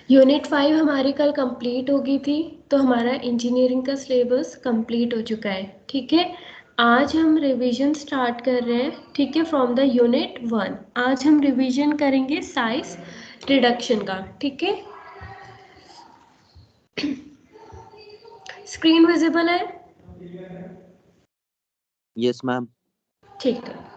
Unit 5 हमारी कल complete हो गई थी, तो हमारा इंजीनियरिंग का सिलेबस कंप्लीट हो चुका है। ठीक है, आज हम रिवीजन स्टार्ट कर रहे हैं। ठीक है, फ्रॉम द यूनिट 1 आज हम रिवीजन करेंगे साइज रिडक्शन का। ठीक है, स्क्रीन विजिबल है? Yes ma'am. ठीक है,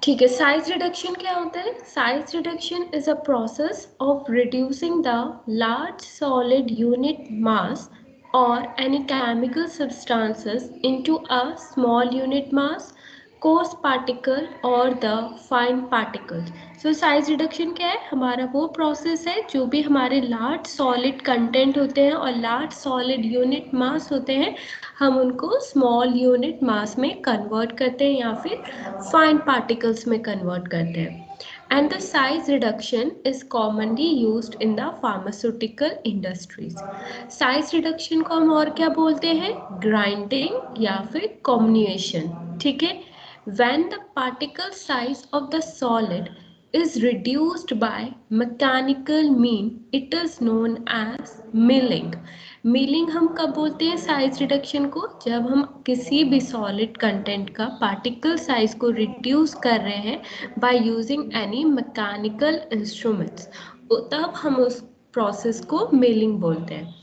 ठीक है। साइज रिडक्शन क्या होता है? Size reduction is a process of reducing the large solid unit mass और any chemical substances into a small unit mass, coarse particle और the fine particles. So size reduction क्या है? हमारा वो प्रोसेस है जो भी हमारे लार्ज सॉलिड कंटेंट होते हैं और लार्ज सॉलिड यूनिट मास होते हैं, हम उनको स्मॉल यूनिट मास में कन्वर्ट करते हैं या फिर फाइन पार्टिकल्स में कन्वर्ट करते हैं। And the size reduction is commonly used in the pharmaceutical industries. Size reduction को हम और क्या बोलते हैं? ग्राइंडिंग या फिर कम्युनिकेशन। ठीक है, when the particle size of the solid is reduced by mechanical mean, it is known as milling. Milling हम कब बोलते हैं साइज रिडक्शन को? जब हम किसी भी सॉलिड कंटेंट का पार्टिकल साइज को रिड्यूस कर रहे हैं by using any mechanical instruments, तब हम उस प्रोसेस को मिलिंग बोलते हैं।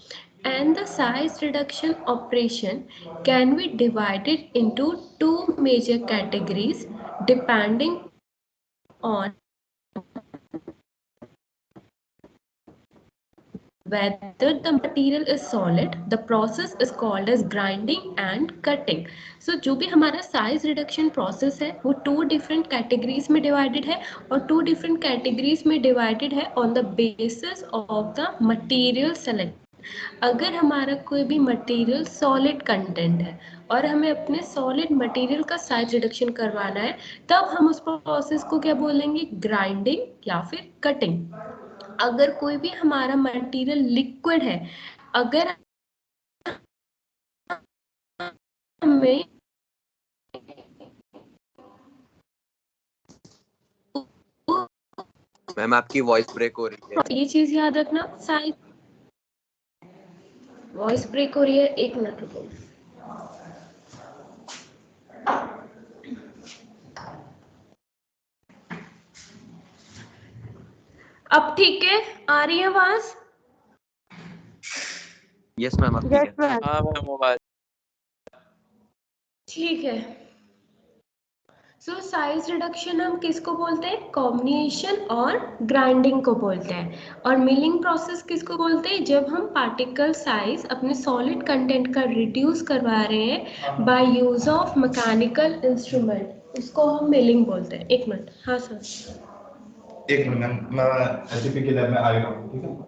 And the size reduction operation can be divided into two major categories depending on whether the material is solid. The process is called as grinding and cutting. So जो भी हमारा size reduction process है वो two different categories में divided है, और two different categories में divided है on the basis of the material select. अगर हमारा कोई भी मटेरियल सॉलिड कंटेंट है और हमें अपने सॉलिड मटेरियल का साइज रिडक्शन करवाना है, तब हम उस प्रोसेस को क्या बोलेंगे? ग्राइंडिंग या फिर कटिंग। अगर कोई भी हमारा मटेरियल लिक्विड है, अगर हमें मैम आपकी वॉइस ब्रेक हो रही है। ये चीज याद रखना, साइज वॉइस ब्रेक हो रही है, एक मिनट रुको। अब ठीक है, आ रही है आवाज? यस मैम आपकी है। हाँ मैम मोबाइल। ठीक है। सो साइज रिडक्शन हम किसको बोलते हैं? कॉम्बिनेशन और ग्राइंडिंग को बोलते हैं। और मिलिंग प्रोसेस किसको बोलते हैं? जब हम पार्टिकल साइज अपने सॉलिड कंटेंट का रिड्यूस करवा रहे हैं by use of mechanical instrument, उसको हम मिलिंग बोलते हैं। एक मिनट, हाँ सर। एक मिनट, मैं एचपी के लैब में आएगा, ठीक है?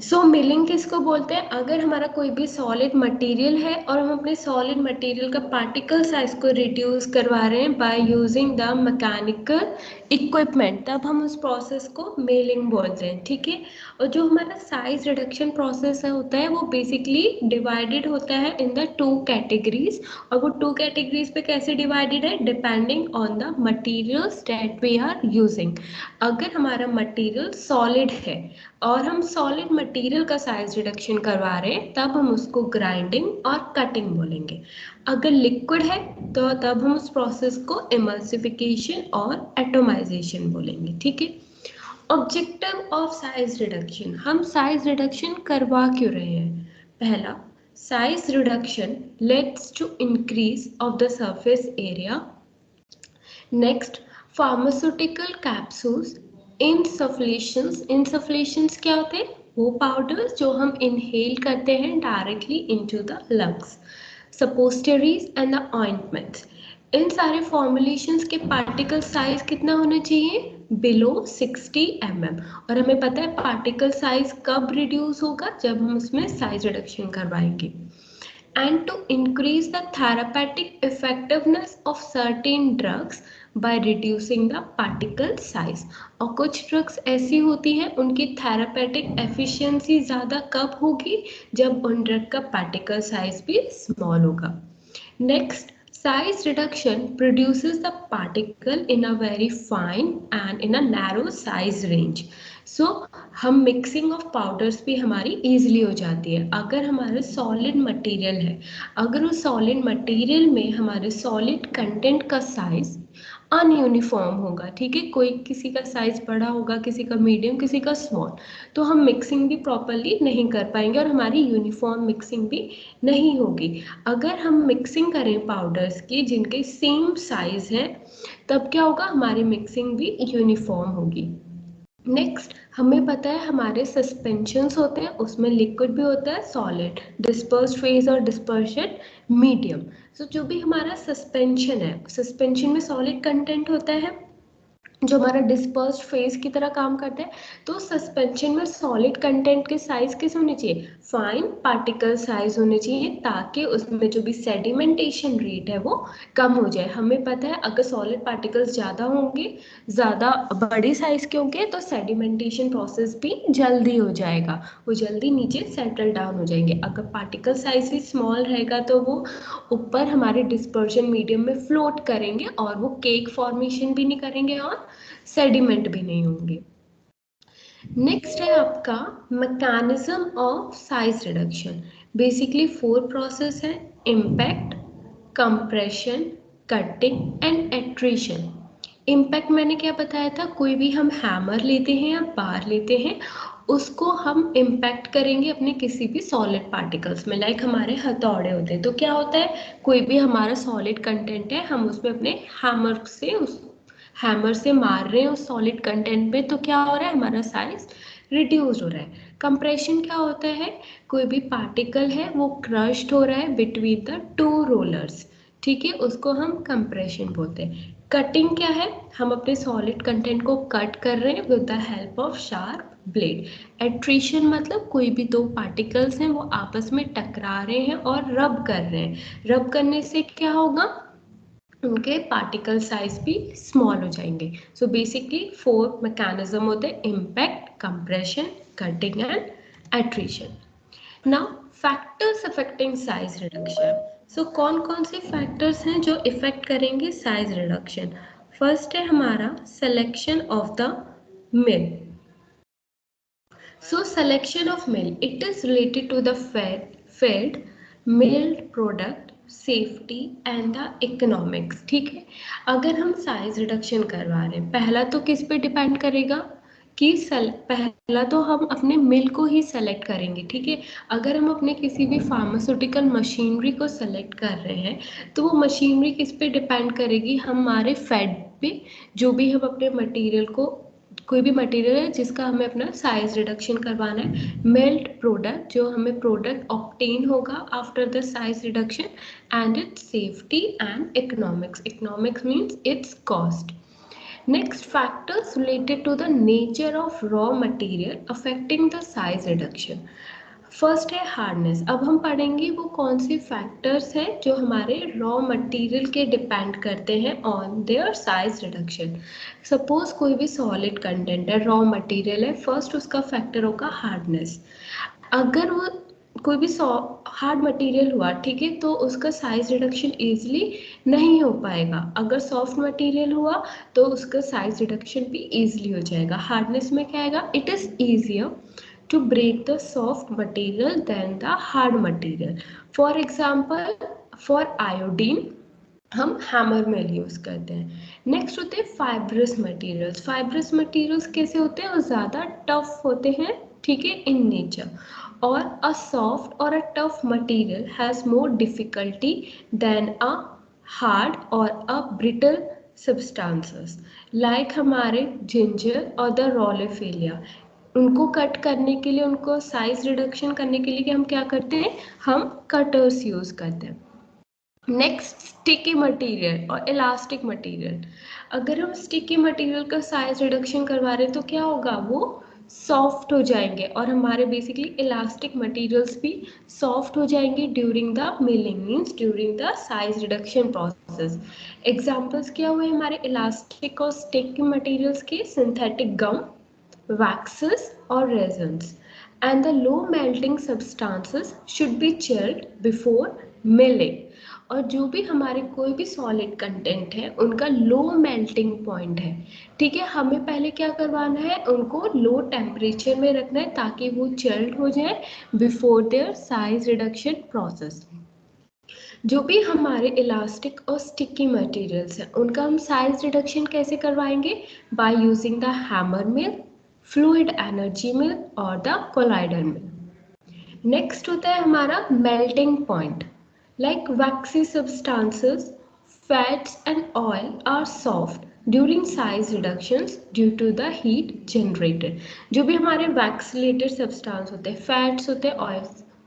सो मिलिंग किसको बोलते हैं? अगर हमारा कोई भी सॉलिड मटेरियल है और हम अपने सॉलिड मटेरियल का पार्टिकल साइज को रिड्यूस करवा रहे हैं bye using the mechanical equipment, तब हम उस प्रोसेस को मिलिंग बोलते हैं। ठीक है, और जो हमारा साइज रिडक्शन प्रोसेस होता है वो बेसिकली डिवाइडेड होता है इन द टू कैटेगरीज। और वो टू कैटेगरीज पे कैसे डिवाइडेड है? Depending on the materials that we are using. अगर हमारा मटेरियल सॉलिड है और हम सॉलिड मटेरियल का साइज रिडक्शन करवा रहे हैं, तब हम उसको ग्राइंडिंग और कटिंग बोलेंगे। अगर लिक्विड है तो तब हम उस प्रोसेस को इमल्सिफिकेशन और एटोमाइजेशन बोलेंगे। ठीक है, ऑब्जेक्टिव ऑफ साइज रिडक्शन, हम साइज रिडक्शन करवा क्यों रहे हैं? पहला, size reduction leads to increase of the surface area. Next, pharmaceutical capsules, insufflations क्या होते हैं? वो पाउडर्स जो हम इनहेल करते हैं directly into the lungs, suppositories and the ointments. इन सारे फॉर्मुलेशंस के पार्टिकल साइज कितना होना चाहिए? Below 60 mm। और हमें पता है पार्टिकल साइज कब रिड्यूस होगा? जब हम उसमें साइज रिडक्शन करवाएंगे। And to increase the therapeutic effectiveness of certain drugs by reducing the particle size। और कुछ ड्रग्स ऐसी होती हैं उनकी थेरापेटिक एफिशिएंसी ज़्यादा कब होगी? जब उन ड्रग का पार्टिकल साइज भी स्मॉल होगा। Next, size reduction produces the particle in a very fine and in a narrow size range. So हम मिक्सिंग ऑफ पाउडर्स भी हमारी इजीली हो जाती है। अगर हमारे सॉलिड मटेरियल है, अगर उस सॉलिड मटेरियल में हमारे सॉलिड कंटेंट का साइज अनयूनिफॉर्म होगा, ठीक है, कोई किसी का साइज बड़ा होगा, किसी का मीडियम, किसी का स्मॉल, तो हम मिक्सिंग भी प्रॉपरली नहीं कर पाएंगे और हमारी यूनिफॉर्म मिक्सिंग भी नहीं होगी। अगर हम मिक्सिंग करें पाउडर्स की जिनके सेम साइज है, तब क्या होगा? हमारी मिक्सिंग भी यूनिफॉर्म होगी। नेक्स्ट, हमें पता है हमारे सस्पेंशंस होते हैं, उसमें लिक्विड भी होता है, सॉलिड, डिस्पर्स्ड फेज और डिस्पर्शन मीडियम। सो जो भी हमारा सस्पेंशन है, सस्पेंशन में सॉलिड कंटेंट होता है जो हमारा डिस्पर्स्ड फेज की तरह काम करता है। तो सस्पेंशन में सॉलिड कंटेंट के साइज कैसे होने चाहिए? फाइन पार्टिकल साइज होने चाहिए, ताकि उसमें जो भी सेडिमेंटेशन रेट है वो कम हो जाए। हमें पता है अगर सॉलिड पार्टिकल्स ज़्यादा होंगे, ज़्यादा बड़ी साइज के होंगे, तो सेडिमेंटेशन प्रोसेस भी जल्दी हो जाएगा, वो जल्दी नीचे सेटल डाउन हो जाएंगे। अगर पार्टिकल साइज भी स्मॉल रहेगा तो वो ऊपर हमारे डिस्पर्शन मीडियम में फ्लोट करेंगे और वो केक फॉर्मेशन भी नहीं करेंगे और सेडिमेंट भी नहीं होंगे। नेक्स्ट है आपका mechanism of size reduction. Basically 4 process है: impact, compression, cutting and attrition. Impact मैंने क्या बताया था? कोई भी हम हैमर लेते हैं या बार लेते हैं, उसको हम इम्पैक्ट करेंगे अपने किसी भी सॉलिड पार्टिकल्स में, लाइक हमारे हथौड़े होते हैं। तो क्या होता है? कोई भी हमारा सॉलिड कंटेंट है, हम उसमें अपने हैमर से मार रहे हैं उस सॉलिड कंटेंट पे, तो क्या हो रहा है? हमारा साइज रिड्यूस हो रहा है। कंप्रेशन क्या होता है? कोई भी पार्टिकल है वो क्रश्ड हो रहा है बिटवीन द 2 रोलर्स, ठीक है, उसको हम कंप्रेशन बोलते हैं। कटिंग क्या है? हम अपने सॉलिड कंटेंट को कट कर रहे हैं with the help of sharp blade. Attrition मतलब कोई भी 2 पार्टिकल्स हैं वो आपस में टकरा रहे हैं और रब कर रहे हैं। रब करने से क्या होगा? उनके पार्टिकल साइज भी स्मॉल हो जाएंगे। सो बेसिकली 4 मैकेनिज्म होते हैं: impact, compression, cutting and attrition. Now factors affecting size reduction. So कौन कौन से फैक्टर्स हैं जो इफेक्ट करेंगे साइज रिडक्शन? फर्स्ट है हमारा selection of the mill. So selection of mill, it is related to the fed milled product, safety and the economics, ठीक है। अगर हम साइज रिडक्शन करवा रहे हैं, पहला तो किस पे डिपेंड करेगा कि पहला तो हम अपने मिल को ही सेलेक्ट करेंगे, ठीक है। अगर हम अपने किसी भी फार्मास्यूटिकल मशीनरी को सेलेक्ट कर रहे हैं, तो वो मशीनरी किस पे डिपेंड करेगी? हमारे फेड पे, जो भी हम अपने मटेरियल को, कोई भी मटेरियल है जिसका हमें अपना साइज रिडक्शन करवाना है, मेल्ट प्रोडक्ट, जो हमें प्रोडक्ट ऑब्टेन होगा after the size reduction, and it's safety and economics. Economics means it's cost. Next, factors related to the nature of raw material affecting the size reduction. First है hardness. अब हम पढ़ेंगे वो कौन से फैक्टर्स हैं जो हमारे रॉ मटेरियल के डिपेंड करते हैं on their size reduction. Suppose कोई भी सॉलिड कंटेंट है, रॉ मटेरियल है, फर्स्ट उसका फैक्टर होगा हार्डनेस। अगर वो कोई भी हार्ड मटेरियल हुआ, ठीक है, तो उसका साइज रिडक्शन इजीली नहीं हो पाएगा। अगर सॉफ्ट मटेरियल हुआ तो उसका साइज रिडक्शन भी इजीली हो जाएगा। हार्डनेस में क्या आएगा? It is easier to break the soft material than the hard material. For example, for iodine हम हैमर मिल यूज करते हैं। नेक्स्ट होते हैं फाइब्रस मटेरियल्स। फाइब्रस मटेरियल्स कैसे होते हैं? वो ज़्यादा टफ होते हैं, ठीक है, इन नेचर। और अ सॉफ्ट और a tough material has more difficulty than a hard और अ ब्रिटल substances like हमारे ginger और the rollifilia। उनको कट करने के लिए, उनको साइज रिडक्शन करने के लिए हम क्या करते हैं, हम कटर्स यूज करते हैं। नेक्स्ट, स्टिकी मटेरियल और इलास्टिक मटेरियल। अगर हम स्टिकी मटेरियल का साइज रिडक्शन करवा रहे हैं तो क्या होगा, वो सॉफ्ट हो जाएंगे और हमारे बेसिकली इलास्टिक मटेरियल्स भी सॉफ्ट हो जाएंगे during the milling, means during the size reduction process. Examples क्या हुए हमारे इलास्टिक और स्टिकी मटेरियल्स के, synthetic gum, waxes or resins, and the low melting substances should be chilled before milling। और जो भी हमारे कोई भी सॉलिड कंटेंट है उनका लो मेल्टिंग पॉइंट है, ठीक है, हमें पहले क्या करवाना है, उनको लो टेम्परेचर में रखना है ताकि वो चिल्ड हो जाए before their size reduction process. जो भी हमारे इलास्टिक और स्टिकी मटेरियल्स हैं उनका हम साइज रिडक्शन कैसे करवाएंगे, by using the hammer mill, fluid energy mill और द कोलाइडर मिल। नेक्स्ट होता है हमारा melting point. Like waxy substances, fats and oil are soft during size reductions due to the heat generated। जो भी हमारे वैक्सीलेटेड substance होते हैं, fats होते हैं,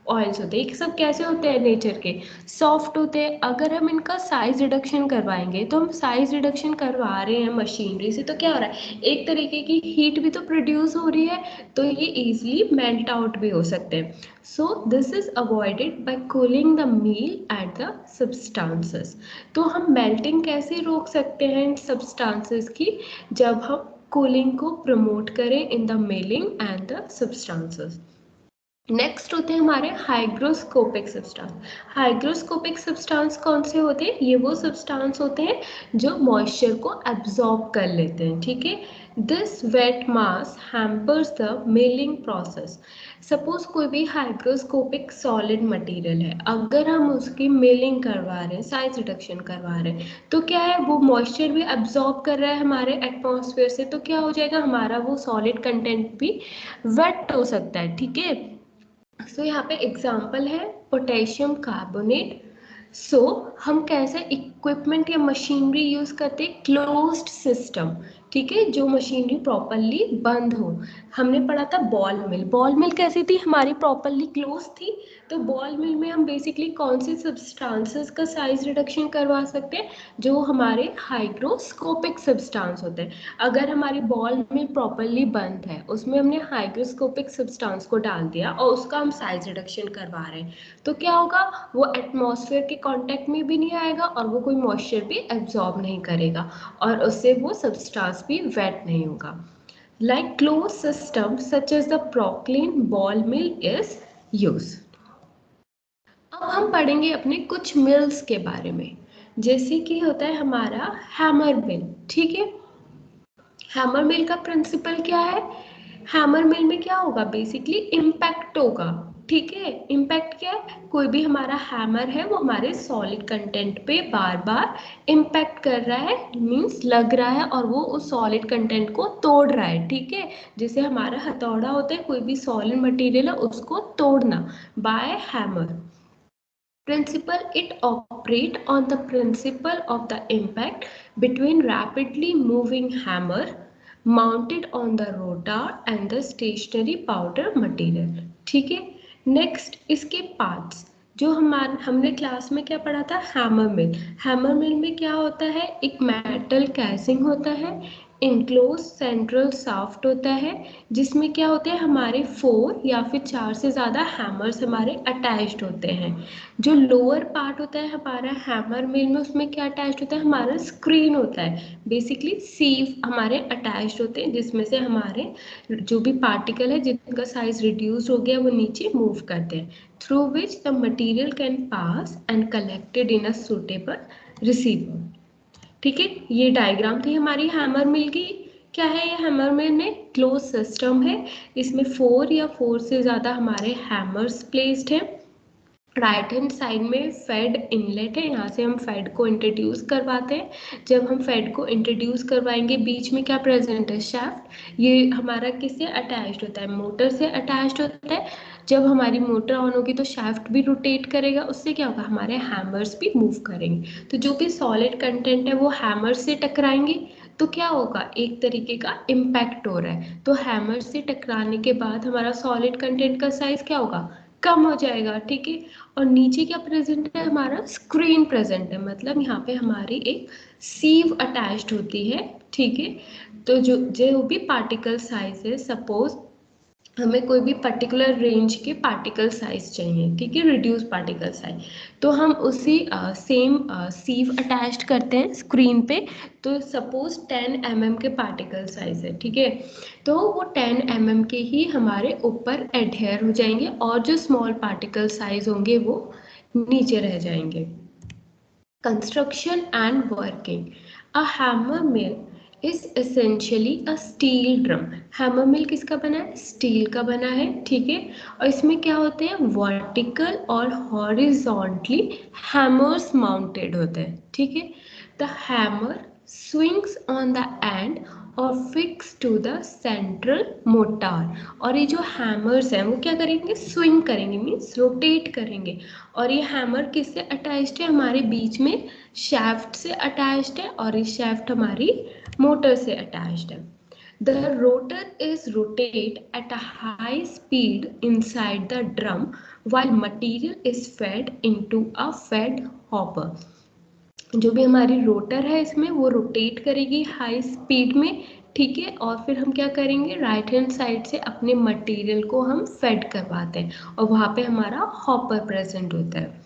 ऑयल्स होते हैं, ये सब कैसे होते हैं, नेचर के सॉफ्ट होते हैं। अगर हम इनका साइज रिडक्शन करवाएंगे तो हम साइज रिडक्शन करवा रहे हैं मशीनरी से, तो क्या हो रहा है, एक तरीके की हीट भी तो प्रोड्यूस हो रही है, तो ये इजीली मेल्ट आउट भी हो सकते हैं। So this is avoided by cooling the mill at the substances. तो हम मेल्टिंग कैसे रोक सकते हैं इन सब्सटेंसेस की, जब हम कूलिंग को प्रमोट करें in the milling and the substances. Next होते हैं हमारे हाइग्रोस्कोपिक सब्सटेंस। हाइग्रोस्कोपिक सब्सटेंस कौन से होते हैं, ये वो सब्सटेंस होते हैं जो मॉइस्चर को एब्जॉर्ब कर लेते हैं, ठीक है। This weight mass hampers the milling process. Suppose कोई भी हाइग्रोस्कोपिक सॉलिड मटेरियल है, अगर हम उसकी मिलिंग करवा रहे हैं, साइज रिडक्शन करवा रहे हैं, तो क्या है, वो मॉइस्चर भी एब्जॉर्ब कर रहा है हमारे एटमॉस्फेयर से, तो क्या हो जाएगा, हमारा वो सॉलिड कंटेंट भी वेट हो सकता है, ठीक है। सो यहाँ पे एग्जाम्पल है पोटेशियम कार्बोनेट। सो हम कैसे इक्विपमेंट या मशीनरी यूज करते हैं, क्लोज्ड सिस्टम, ठीक है, जो मशीनरी प्रॉपरली बंद हो। हमने पढ़ा था बॉल मिल। बॉल मिल कैसी थी, हमारी प्रॉपरली क्लोज थी, तो बॉल मिल में हम बेसिकली कौन से सब्सटेंसेस का साइज रिडक्शन करवा सकते हैं, जो हमारे हाइग्रोस्कोपिक सब्सटेंस होते हैं। अगर हमारी बॉल मिल प्रॉपरली बंद है, उसमें हमने हाइग्रोस्कोपिक सब्सटेंस को डाल दिया और उसका हम साइज रिडक्शन करवा रहे हैं, तो क्या होगा, वो एटमॉस्फेयर के कांटेक्ट में भी नहीं आएगा और वो कोई मॉइस्चर भी एब्जॉर्ब नहीं करेगा और उससे वो सब्सटेंस भी वेट नहीं होगा। Like close system such as the porcelain ball mill is used. अब हम पढ़ेंगे अपने कुछ मिल्स के बारे में, जैसे कि होता है हमारा हैमर मिल, ठीक है। हैमर मिल का प्रिंसिपल क्या है, हैमर मिल में क्या होगा, बेसिकली इम्पैक्ट होगा, ठीक है। इम्पैक्ट क्या है, कोई भी हमारा हैमर है वो हमारे सॉलिड कंटेंट पे बार बार इम्पैक्ट कर रहा है, मीन्स लग रहा है और वो उस सॉलिड कंटेंट को तोड़ रहा है, ठीक है। जैसे हमारा हथौड़ा होता है, कोई भी सॉलिड मटेरियल है उसको तोड़ना by hammer. Principle, it operate on the principle of the impact between rapidly moving hammer mounted on the rotor and the stationary powder material, ठीक है। नेक्स्ट इसके पार्ट्स, जो हमने क्लास में क्या पढ़ा था, हैमर मिल। हैमर मिल में क्या होता है, एक मेटल कैसिंग होता है, इनक्लोज सेंट्रल शाफ्ट होता है, जिसमें क्या होते हैं, हमारे 4 या फिर 4 से ज़्यादा हैमर्स हमारे अटैच्ड होते हैं। जो लोअर पार्ट होता है हमारा हैमर मिल में, उसमें क्या अटैच्ड होता है, हमारा स्क्रीन होता है, बेसिकली सीव हमारे अटैच्ड होते हैं, जिसमें से हमारे जो भी पार्टिकल है जिनका साइज रिड्यूस हो गया वो नीचे मूव करते हैं, through which the material can pass and collected in a suitable receiver, ठीक है। ये डायग्राम थी हमारी हैमर मिल की। क्या है ये हैमर मिल में, क्लोज सिस्टम है, इसमें 4 या 4 से ज़्यादा हमारे हैमर्स प्लेस्ड हैं। राइट हैंड साइड में फेड इनलेट है, यहाँ से हम फेड को इंट्रोड्यूस करवाते हैं। जब हम फेड को इंट्रोड्यूस करवाएंगे, बीच में क्या प्रेजेंट है, शाफ्ट। ये हमारा किससे अटैच्ड होता है, मोटर से अटैच्ड होता है। जब हमारी मोटर ऑन होगी तो शाफ्ट भी रोटेट करेगा, उससे क्या होगा, हमारे हैमर्स भी मूव करेंगे। तो जो भी सॉलिड कंटेंट है वो हैमर से टकराएंगे, तो क्या होगा, एक तरीके का इम्पैक्ट हो रहा है। तो हैमर से टकराने के बाद हमारा सॉलिड कंटेंट का साइज क्या होगा, कम हो जाएगा, ठीक है। और नीचे क्या प्रेजेंट है, हमारा स्क्रीन प्रेजेंट है, मतलब यहाँ पे हमारी एक सीव अटैच्ड होती है, ठीक है। तो जो भी पार्टिकल साइज है, सपोज हमें कोई भी पर्टिकुलर रेंज के पार्टिकल साइज चाहिए, ठीक है, रिड्यूस पार्टिकल साइज, तो हम उसी सेम सीव अटैच्ड करते हैं स्क्रीन पे। तो सपोज 10 mm के पार्टिकल साइज है, ठीक है, तो वो 10 mm के ही हमारे ऊपर एडहेयर हो जाएंगे, और जो स्मॉल पार्टिकल साइज होंगे वो नीचे रह जाएंगे। Construction and working. A hammer mill is essentially a steel drum. Hammer mill किसका बना है, स्टील का बना है, ठीक है। और इसमें क्या होते हैं, वर्टिकल और हॉरिजॉन्टली हैमर्स माउंटेड होते हैं, ठीक है। The hammer swings on the end और fix to the central motor. और ये जो हैमर्स हैं वो क्या करेंगे, स्विंग करेंगे, मीन्स रोटेट करेंगे। और ये हैमर किससे अटैच्ड है, हमारे बीच में शैफ्ट से अटैच्ड है, और ये शैफ्ट हमारी मोटर से अटैच्ड है। The rotor is rotate at a high speed inside the drum while material is fed into a fed hopper. जो भी हमारी रोटर है इसमें वो रोटेट करेगी हाई स्पीड में, ठीक है। और फिर हम क्या करेंगे, राइट हैंड साइड से अपने मटेरियल को हम फेड करवाते हैं, और वहाँ पे हमारा हॉपर प्रेजेंट होता है।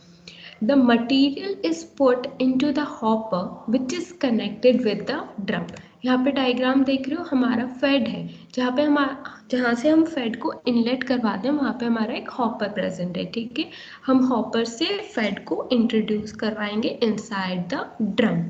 The material is put into the hopper which is connected with the drum. यहाँ पे डायग्राम देख रहे हो, हमारा फेड है, जहाँ से हम फेड को इनलेट करवाते हैं वहाँ पे हमारा एक हॉपर प्रेजेंट है, ठीक है। हम हॉपर से फेड को इंट्रोड्यूस करवाएंगे inside the drum.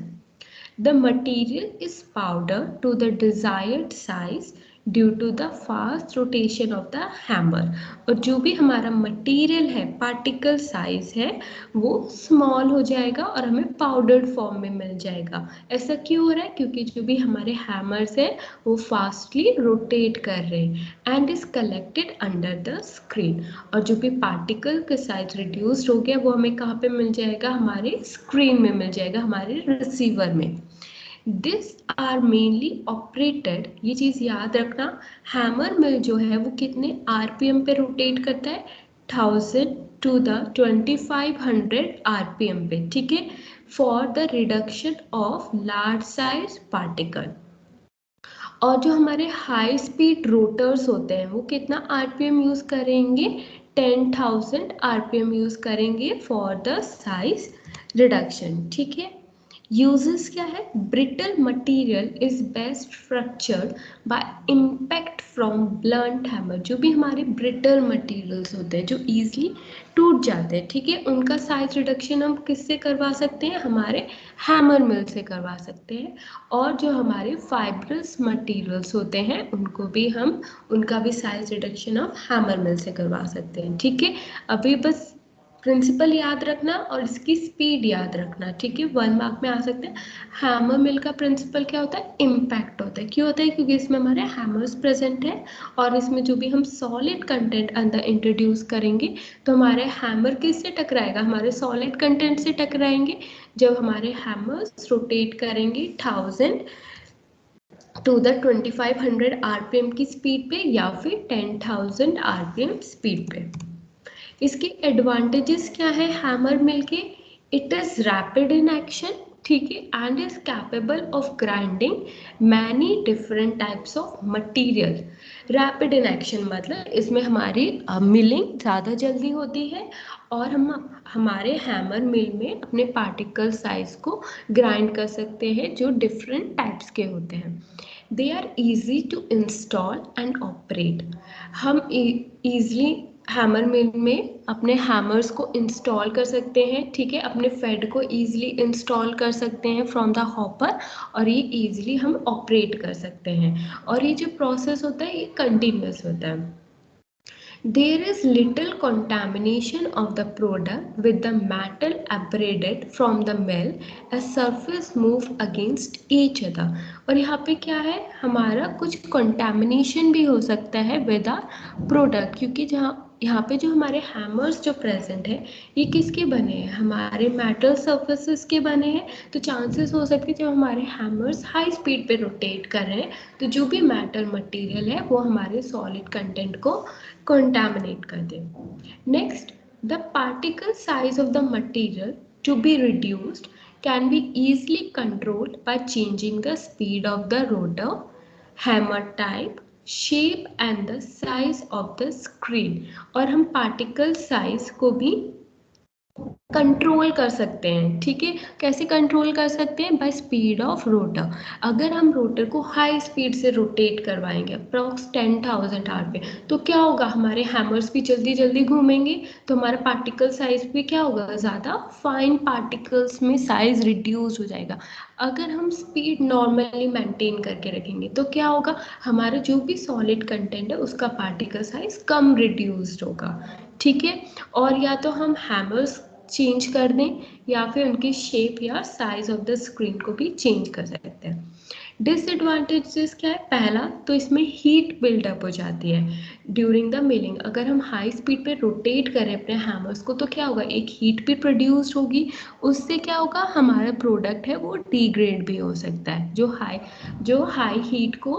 The material is powdered to the desired size due to the fast rotation of the hammer. और जो भी हमारा मटेरियल है, पार्टिकल साइज है, वो स्मॉल हो जाएगा और हमें पाउडर्ड फॉर्म में मिल जाएगा। ऐसा क्यों हो रहा है, क्योंकि जो भी हमारे हैमर्स है वो फास्टली रोटेट कर रहे हैं and is collected under the screen. और जो भी पार्टिकल का साइज रिड्यूस्ड हो गया वो हमें कहाँ पे मिल जाएगा, हमारे स्क्रीन में मिल जाएगा, हमारे रिसीवर में। दिस आर मेनली ऑपरेटेड, ये चीज़ याद रखना, हैमर मिल जो है वो कितने आरपीएम पे रोटेट करता है, 1000 टू द 2500 आरपीएम पे, ठीक है, for the reduction of large size particle. और जो हमारे हाई स्पीड रोटर्स होते हैं वो कितना आरपीएम यूज़ करेंगे, 10,000 आरपीएम यूज़ करेंगे फॉर द साइज रिडक्शन, ठीक है। यूजेस क्या है, brittle material is best fractured by impact from blunt hammer. जो भी हमारे ब्रिटल मटेरियल्स होते हैं जो इजीली टूट जाते हैं, ठीक है, उनका साइज रिडक्शन हम किससे करवा सकते हैं, हमारे हैमर मिल से करवा सकते हैं। और जो हमारे फाइब्रस मटेरियल्स होते हैं उनको भी हम, उनका भी size reduction of hammer mill से करवा सकते हैं, ठीक है। अभी बस प्रिंसिपल याद रखना और इसकी स्पीड याद रखना, ठीक है, 1 मार्क में आ सकते हैं। हैमर मिल का प्रिंसिपल क्या होता है, इम्पैक्ट होता है। क्यों होता है, क्योंकि इसमें हमारे हैमर्स प्रेजेंट है, और इसमें जो भी हम सॉलिड कंटेंट अंदर इंट्रोड्यूस करेंगे तो हमारे हैमर किससे टकराएगा, हमारे सॉलिड कंटेंट से टकराएंगे, जब हमारे हैमर्स रोटेट करेंगे 1000 टू द 2500 आरपीएम की स्पीड पे या फिर 10,000 आरपीएम स्पीड पे। इसके एडवांटेजेस क्या है हैमर मिल के, it is rapid in action, ठीक है, and is capable of grinding many different types of material. Rapid in action मतलब इसमें हमारी मिलिंग ज़्यादा जल्दी होती है, और हम हमारे हैमर मिल में अपने पार्टिकल साइज को ग्राइंड कर सकते हैं जो डिफरेंट टाइप्स के होते हैं। They are easy to install and operate. हम ईजली हैमर मिल में अपने हैमर्स को इंस्टॉल कर सकते हैं, ठीक है, अपने फेड को ईजिली इंस्टॉल कर सकते हैं फ्रॉम द हॉपर, और ये ईजिली हम ऑपरेट कर सकते हैं। और ये जो प्रोसेस होता है ये कंटिन्यूस होता है। There is little contamination of the product with the metal abraded from the mill as surface move against each other. और यहाँ पे क्या है, हमारा कुछ contamination भी हो सकता है with the product, क्योंकि जहाँ यहाँ पे जो हमारे हैमर्स जो प्रेजेंट है ये किसके बने हैं, हमारे मेटल सर्फेसिस के बने हैं। तो चांसेस हो सकते हैं जब हमारे हैमर्स हाई स्पीड पे रोटेट कर रहे हैं तो जो भी मेटल मटेरियल है वो हमारे सॉलिड कंटेंट को कंटामिनेट कर दे। Next, the particle size of the material to be reduced can be easily controlled by changing the speed of the rotor, hammer type, shape and the size of the screen। और हम particle size को भी control कर सकते हैं। ठीक है, कैसे कंट्रोल कर सकते हैं, बाय स्पीड ऑफ रोटर। अगर हम रोटर को हाई स्पीड से रोटेट करवाएंगे अप्रॉक्स 10,000 आर पे, तो क्या होगा, हमारे हैमर्स भी जल्दी जल्दी घूमेंगे, तो हमारा पार्टिकल साइज भी क्या होगा, ज़्यादा फाइन पार्टिकल्स में साइज रिड्यूस हो जाएगा। अगर हम स्पीड नॉर्मली मेंटेन करके रखेंगे तो क्या होगा, हमारा जो भी सॉलिड कंटेंट है उसका पार्टिकल साइज कम रिड्यूस्ड होगा। ठीक है, और या तो हम हैमर्स चेंज कर दें या फिर उनकी शेप या साइज ऑफ द स्क्रीन को भी चेंज कर सकते हैं। डिसएडवांटेजेस क्या है, पहला तो इसमें हीट बिल्डअप हो जाती है ड्यूरिंग द मिलिंग। अगर हम हाई स्पीड पे रोटेट करें अपने हैमर्स को तो क्या होगा, एक हीट भी प्रोड्यूस होगी, उससे क्या होगा, हमारा प्रोडक्ट है वो डिग्रेड भी हो सकता है, जो हाई हीट को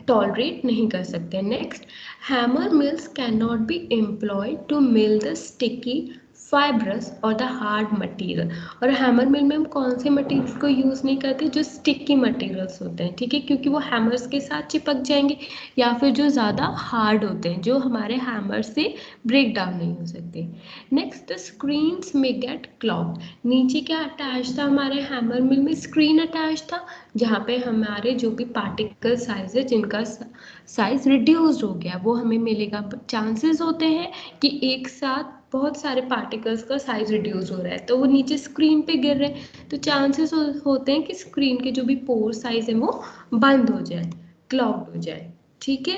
टॉलरेट नहीं कर सकते। Next, hammer mills can not be employed to mill the sticky fibrous और द हार्ड मटेरियल। और हैमर मिल में हम कौन से मटेरियल को यूज़ नहीं करते, जो स्टिकी मटेरियल्स होते हैं। ठीक है, क्योंकि वो हैमर्स के साथ चिपक जाएंगे, या फिर जो ज़्यादा हार्ड होते हैं, जो हमारे हैमर से ब्रेक डाउन नहीं हो सकते। नेक्स्ट, द स्क्रीन्स में गेट क्लॉग। नीचे क्या अटैच था, हमारे हैमर मिल में स्क्रीन अटैच था, जहाँ पे हमारे जो भी पार्टिकल साइज है जिनका साइज रिड्यूस्ड हो गया वो हमें मिलेगा। चांसेस होते हैं कि एक साथ बहुत सारे पार्टिकल्स का साइज रिड्यूस हो रहा है तो वो नीचे स्क्रीन पे गिर रहे हैं, तो चांसेस होते हैं कि स्क्रीन के जो भी पोर साइज है वो बंद हो जाए, क्लॉग्ड हो जाए। ठीक है,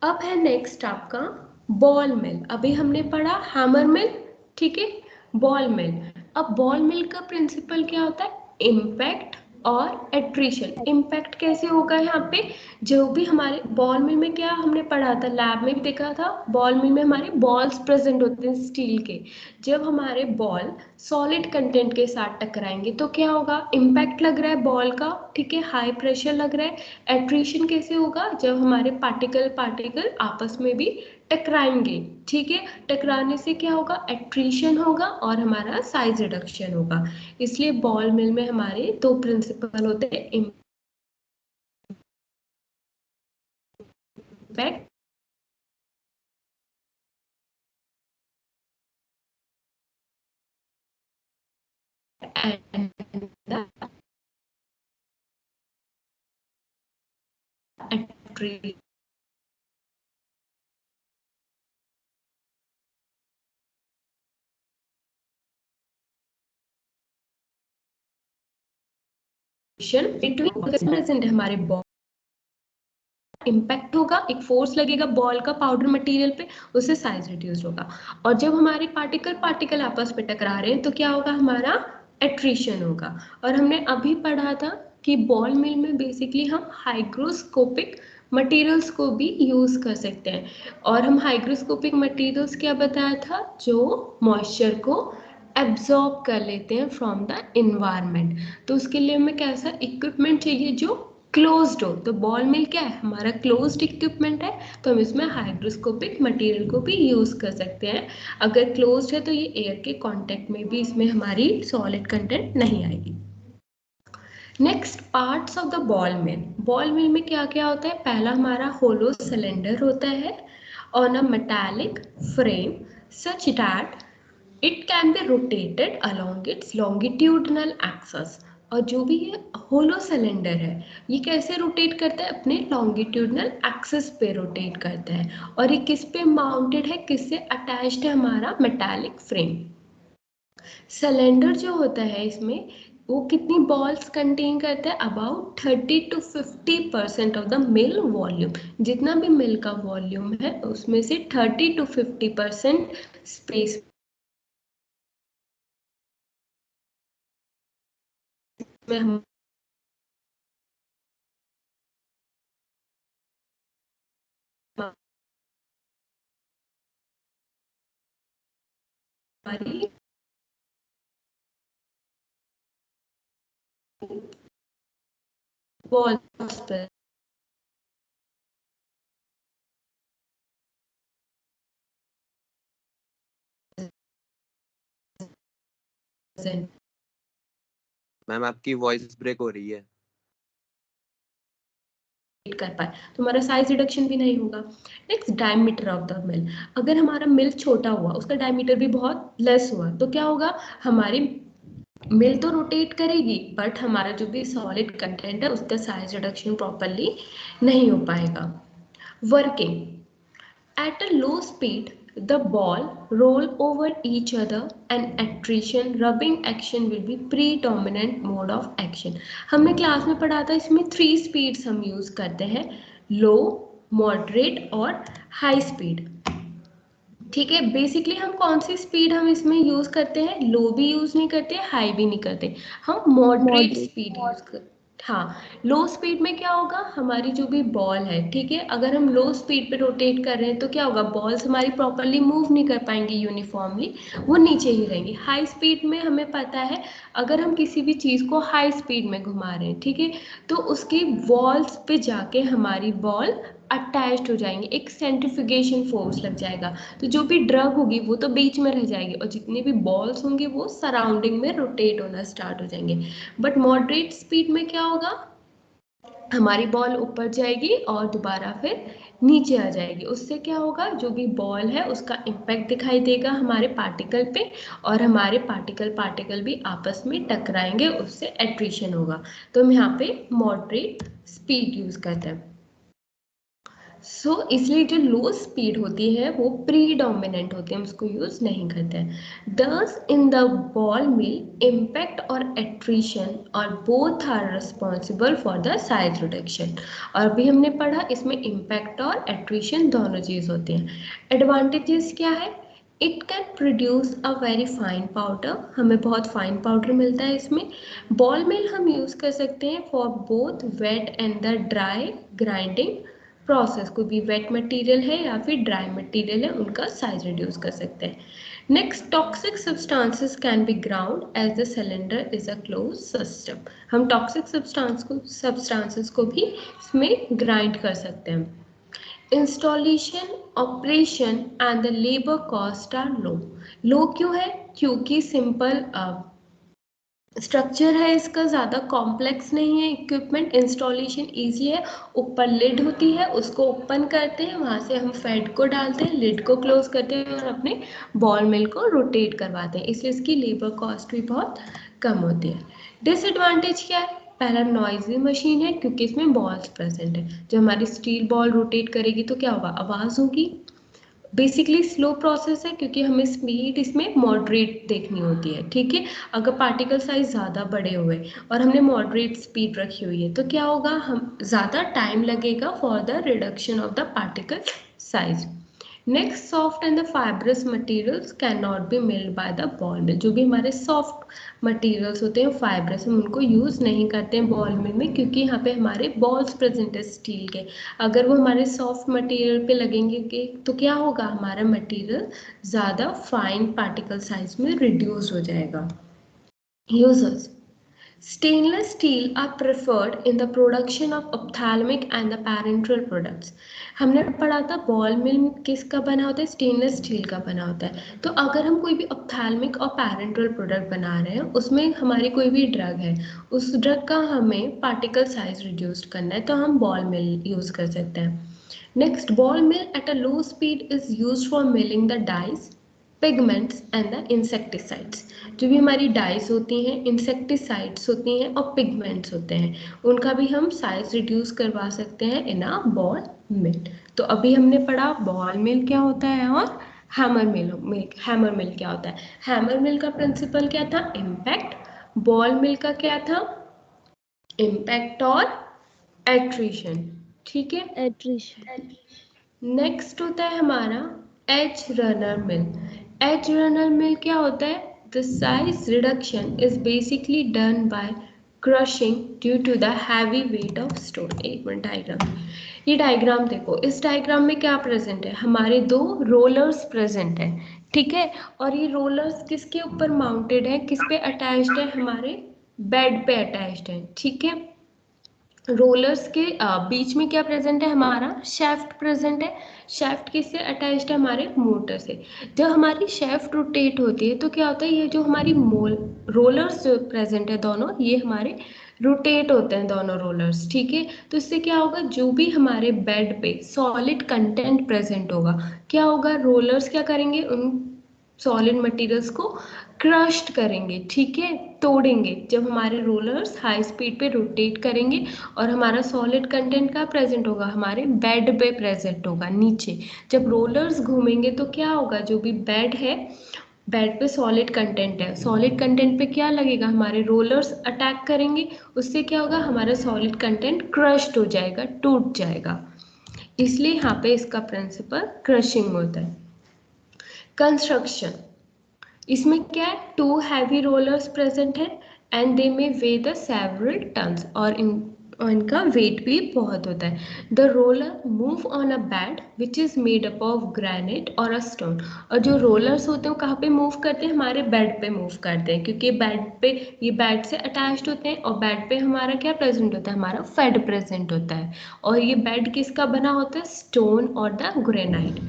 अब है नेक्स्ट आपका बॉल मिल। अभी हमने पढ़ा हैमर मिल, ठीक है, बॉल मिल। अब बॉल मिल का प्रिंसिपल क्या होता है, इम्पैक्ट और एट्रिशन। इम्पैक्ट कैसे होगा, यहाँ पे जो भी हमारे बॉल मिल में क्या हमने पढ़ा था, लैब में भी देखा था, बॉल मिल में हमारे बॉल्स प्रेजेंट होते हैं स्टील के। जब हमारे बॉल सॉलिड कंटेंट के साथ टकराएंगे तो क्या होगा, इम्पैक्ट लग रहा है बॉल का, ठीक है, हाई प्रेशर लग रहा है। एट्रिशन कैसे होगा, जब हमारे पार्टिकल पार्टिकल आपस में भी टकराएंगे। ठीक है, टकराने से क्या होगा, एट्रिशन होगा और हमारा साइज रिडक्शन होगा। इसलिए बॉल मिल में हमारे दो प्रिंसिपल होते हैं, impact and the attrition. Between present है हमारे बॉल, इम्पैक्ट होगा, एक फोर्स लगेगा बॉल का पाउडर मटेरियल पे, उससे साइज रिड्यूस होगा। और जब हमारे पार्टिकल पार्टिकल आपस में टकरा रहे हैं तो क्या होगा, हमारा एट्रिशन होगा। और हमने अभी पढ़ा था कि बॉल मिल में बेसिकली हम हाइग्रोस्कोपिक मटेरियल्स को भी यूज़ कर सकते हैं। और हम हाइग्रोस्कोपिक मटेरियल्स क्या बताया था, जो मॉइस्चर को एब्जॉर्ब कर लेते हैं फ्रॉम द इन्वायरमेंट। तो उसके लिए हमें कैसा इक्विपमेंट चाहिए, जो क्लोज्ड हो। तो बॉल मिल क्या है, हमारा क्लोज्ड इक्विपमेंट है, तो हम इसमें हाइग्रोस्कोपिक मटेरियल को भी यूज़ कर सकते हैं। अगर क्लोज्ड है तो ये एयर के कांटेक्ट में भी इसमें हमारी सॉलिड कंटेंट नहीं आएगी। Next, parts of the ball mill. Ball mill में क्या क्या होता है, पहला हमारा होलो सिलेंडर होता है on a metallic frame such that it can be rotated along its longitudinal axis. और जो भी ये होलो सिलेंडर है ये कैसे रोटेट करता है, अपने लॉन्गिट्यूडनल एक्सेस पे रोटेट करता है। और ये किस पे माउंटेड है, किससे अटैच्ड है, हमारा मेटालिक फ्रेम। सिलेंडर जो होता है इसमें वो कितनी बॉल्स कंटेन करता है, about 30 to 50% of the mill volume. जितना भी मिल का वॉल्यूम है उसमें से 30 to 50% स्पेस में हम हमारी बॉल पर मैम आपकी वॉइस ब्रेक हो रही है। कर पाए तो हमारा साइज रिडक्शन भी नहीं होगा। Next, diameter of the mill. अगर हमारा मिल छोटा हुआ, उसका डायमीटर भी बहुत लेस हुआ, तो क्या होगा, हमारी मिल तो रोटेट करेगी बट हमारा जो भी सॉलिड कंटेंट है उसका साइज रिडक्शन प्रॉपरली नहीं हो पाएगा। Working at a low speed, the ball roll over each other and attrition rubbing action will be predominant mode of action। हमने क्लास में पढ़ा था, इसमें 3 स्पीड्स हम यूज करते हैं, लो, मॉडरेट और हाई स्पीड। ठीक है, बेसिकली हम कौन सी स्पीड हम इसमें यूज करते हैं, लो भी यूज नहीं करते, हाई भी नहीं करते, हम मॉडरेट स्पीड यूज करते। हाँ, लो स्पीड में क्या होगा, हमारी जो भी बॉल है, ठीक है, अगर हम लो स्पीड पे रोटेट कर रहे हैं तो क्या होगा, बॉल्स हमारी प्रॉपरली मूव नहीं कर पाएंगी यूनिफॉर्मली, वो नीचे ही रहेंगी। हाई स्पीड में हमें पता है, अगर हम किसी भी चीज़ को हाई स्पीड में घुमा रहे हैं, ठीक है, तो उसकी वॉल्स पे जाके हमारी बॉल अटैच्ड हो जाएंगे, एक सेंट्रिफिकेशन फोर्स लग जाएगा, तो जो भी ड्रग होगी वो तो बीच में रह जाएगी और जितने भी बॉल्स होंगे वो सराउंडिंग में रोटेट होना स्टार्ट हो जाएंगे। बट मॉडरेट स्पीड में क्या होगा, हमारी बॉल ऊपर जाएगी और दोबारा फिर नीचे आ जाएगी। उससे क्या होगा, जो भी बॉल है उसका इम्पैक्ट दिखाई देगा हमारे पार्टिकल पे और हमारे पार्टिकल भी आपस में टकराएंगे, उससे एट्रिशन होगा। तो हम यहाँ पे मॉडरेट स्पीड यूज करते हैं। इसलिए जो लो स्पीड होती है वो प्रीडोमिनेंट होती है, हम उसको यूज नहीं करते हैं। Thus in the ball mill impact और एट्रिशन और both are responsible for the size reduction. और अभी हमने पढ़ा इसमें इम्पैक्ट और एट्रिशन दोनों चीज होती हैं। एडवांटेजेस क्या है, it can produce a very fine powder, हमें बहुत फाइन पाउडर मिलता है इसमें। बॉल मिल हम यूज कर सकते हैं for both wet and the dry grinding process, कोई भी वेट मटेरियल है या फिर ड्राई मटेरियल है उनका साइज रिड्यूस कर सकते हैं। Next, toxic substances can be ground as the cylinder is a close system. हम टॉक्सिक सब्सटेंसेस को भी इसमें ग्राइंड कर सकते हैं। Installation, operation and the labour cost are low. Low क्यों है, क्योंकि सिंपल स्ट्रक्चर है इसका, ज़्यादा कॉम्प्लेक्स नहीं है इक्विपमेंट, इंस्टॉलेशन ईजी है। ऊपर लिड होती है, उसको ओपन करते हैं, वहाँ से हम फेड को डालते हैं, लिड को क्लोज करते हैं और अपने बॉल मिल को रोटेट करवाते हैं, इसलिए इसकी लेबर कॉस्ट भी बहुत कम होती है। डिसएडवांटेज क्या है, पहला नॉइजी मशीन है क्योंकि इसमें बॉल्स प्रेजेंट है, जब हमारी स्टील बॉल रोटेट करेगी तो क्या होगा, आवाज़ होगी। बेसिकली स्लो प्रोसेस है क्योंकि हमें स्पीड इसमें मॉडरेट देखनी होती है, ठीक है। अगर पार्टिकल साइज ज़्यादा बड़े हुए और हमने मॉडरेट स्पीड रखी हुई है तो क्या होगा, हम ज़्यादा टाइम लगेगा for the reduction of the particle size. Next, soft and the fibrous materials can not be milled by the ball mill. जो भी हमारे सॉफ्ट मटेरियल्स होते हैं फाइब्रस, हम उनको यूज़ नहीं करते हैं बॉल मिल में क्योंकि यहाँ पे हमारे बॉल्स प्रेजेंट है स्टील के। अगर वो हमारे सॉफ्ट मटेरियल पे लगेंगे तो क्या होगा, हमारा मटेरियल ज़्यादा फाइन पार्टिकल साइज में रिड्यूस हो जाएगा। Users, stainless steel are preferred in the production of ophthalmic and the parenteral products। हमने पढ़ा था बॉल मिल किसका बना होता है, स्टेनलेस स्टील का बना होता है। तो अगर हम कोई भी ऑप्थैल्मिक और पैरेंटल प्रोडक्ट बना रहे हैं, उसमें हमारी कोई भी ड्रग है, उस ड्रग का हमें पार्टिकल साइज रिड्यूस करना है तो हम बॉल मिल यूज कर सकते हैं। Next, ball mill at a low speed is use for milling the dice, pigments and the insecticides. जो भी हमारी डाइस होती हैं, इंसेक्टिसाइड्स होती हैं और पिगमेंट्स होते हैं, उनका भी हम साइज रिड्यूस करवा सकते हैं इन अ बॉल मिल। तो अभी हमने पढ़ा बॉल मिल क्या होता है और हैमर मिल क्या होता है। हैमर मिल का प्रिंसिपल क्या था, इम्पैक्ट। बॉल मिल का क्या था, इम्पैक्ट और एट्रिशन, ठीक है, एट्रिशन। नेक्स्ट होता है हमारा edge runner mill. Edge runner mill क्या होता है, the size reduction is basically done by crushing due to the heavy weight of stone. एक मिनट डायग्राम, ये डायग्राम देखो, इस डायग्राम में क्या प्रेजेंट है, हमारे दो रोलर्स प्रेजेंट है, ठीक है। और ये रोलर्स किसके ऊपर माउंटेड है, किस पे अटैच्ड है, हमारे बेड पे अटैच्ड है, ठीक है। रोलर्स के बीच में क्या प्रेजेंट है, हमारा शेफ्ट प्रेजेंट है। शेफ्ट किससे अटैच्ड है, हमारे मोटर से। जब हमारी शेफ्ट रोटेट होती है तो क्या होता है, ये जो हमारी रोलर्स जो प्रेजेंट है दोनों, ये हमारे रोटेट होते हैं दोनों रोलर्स, ठीक है। तो इससे क्या होगा, जो भी हमारे बेड पे सॉलिड कंटेंट प्रेजेंट होगा, क्या होगा, रोलर्स क्या करेंगे, उन सॉलिड मटेरियल्स को क्रश्ड करेंगे, ठीक है, तोड़ेंगे। जब हमारे रोलर्स हाई स्पीड पे रोटेट करेंगे और हमारा सॉलिड कंटेंट का प्रेजेंट होगा, हमारे बेड पे प्रेजेंट होगा नीचे। जब रोलर्स घूमेंगे तो क्या होगा, जो भी बेड है, बेड पे सॉलिड कंटेंट है, सॉलिड कंटेंट पे क्या लगेगा, हमारे रोलर्स अटैक करेंगे, उससे क्या होगा, हमारा सॉलिड कंटेंट क्रश्ड हो जाएगा, टूट जाएगा। इसलिए यहाँ पे इसका प्रिंसिपल क्रशिंग होता है। कंस्ट्रक्शन, इसमें क्या है, टू हैवी रोलर्स प्रेजेंट है एंड दे में वे द सेवरल टन्स, और इनका वेट भी बहुत होता है। The roller move on a bed which is made up of granite और अ स्टोन, और जो रोलर्स होते हैं वो कहाँ पे मूव करते हैं, हमारे बेड पे मूव करते हैं, क्योंकि बेड पे ये बेड से अटैच्ड होते हैं, और बेड पे हमारा क्या प्रेजेंट होता है, हमारा फेड प्रेजेंट होता है। और ये बेड किसका बना होता है, स्टोन और the granite.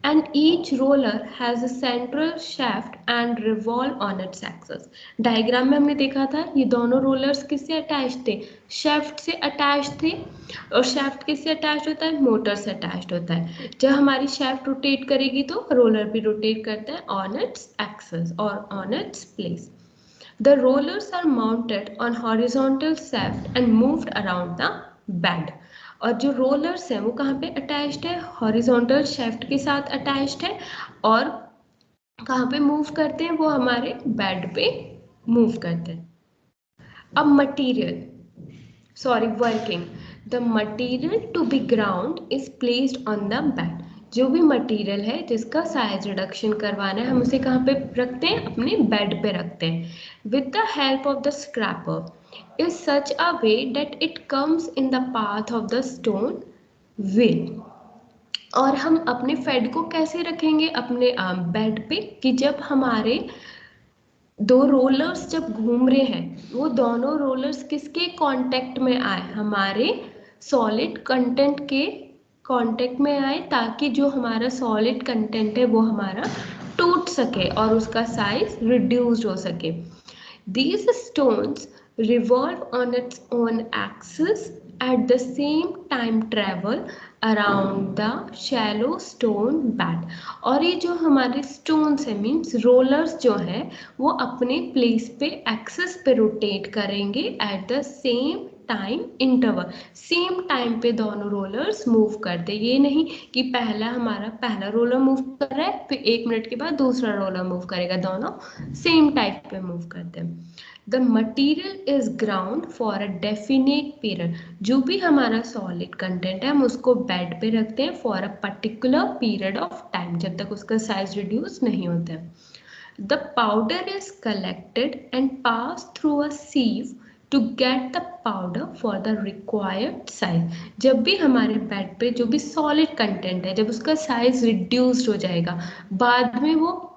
And each roller has a central shaft and revolve on its axis. Diagram में हमने देखा था, ये दोनों रोलर्स किससे अटैच थे, शेफ्ट से अटैच थे। और शेफ्ट किससे अटैच होता है, मोटर से अटैच होता है। जब हमारी शेफ्ट रोटेट करेगी तो रोलर भी रोटेट करता है ऑन इट्स एक्सिस और on its place. The rollers are mounted on horizontal shaft and moved around the bed. और जो रोलर्स हैं वो कहाँ पे अटैच्ड है, हॉरिजॉन्टल शेफ्ट के साथ अटैच्ड है, और कहाँ पे मूव करते हैं, वो हमारे बेड पे मूव करते हैं। अब material, sorry working, the material to be ground is placed on the bed. जो भी मटेरियल है जिसका साइज रिडक्शन करवाना है, हम उसे कहाँ पे रखते हैं, अपने बेड पे रखते हैं। With the help of the scraper is such a way that it comes in the path of the stone wheel. और हम अपने फेड को कैसे रखेंगे, अपने बेड पे, कि जब हमारे दो रोलर्स जब घूम रहे हैं, वो दोनों रोलर्स किसके कांटेक्ट में आए, हमारे सॉलिड कंटेंट के कांटेक्ट में आए, ताकि जो हमारा सॉलिड कंटेंट है वो हमारा टूट सके और उसका साइज रिड्यूस्ड हो सके। These stones revolve on its own axis at the same time travel around the shallow stone bed। और ये जो हमारे stones है, मीन्स रोलर्स जो है, वो अपने प्लेस पे एक्सिस पे रोटेट करेंगे at the same time interval. Same time पे दोनों रोलर्स मूव करते, ये नहीं कि पहला रोलर मूव कर रहा है, फिर 1 मिनट के बाद दूसरा रोलर मूव करेगा, दोनों सेम टाइप पे मूव करते हैं। The material is ground for a definite period. जो भी हमारा सॉलिड कंटेंट है, हम उसको बेड पे रखते हैं for a particular period of time, जब तक उसका साइज रिड्यूस नहीं होता है। The powder is collected and passed through a sieve to get the powder for the required size। जब भी हमारे बेड पे जो भी सॉलिड कंटेंट है, जब उसका साइज रिड्यूस्ड हो जाएगा, बाद में वो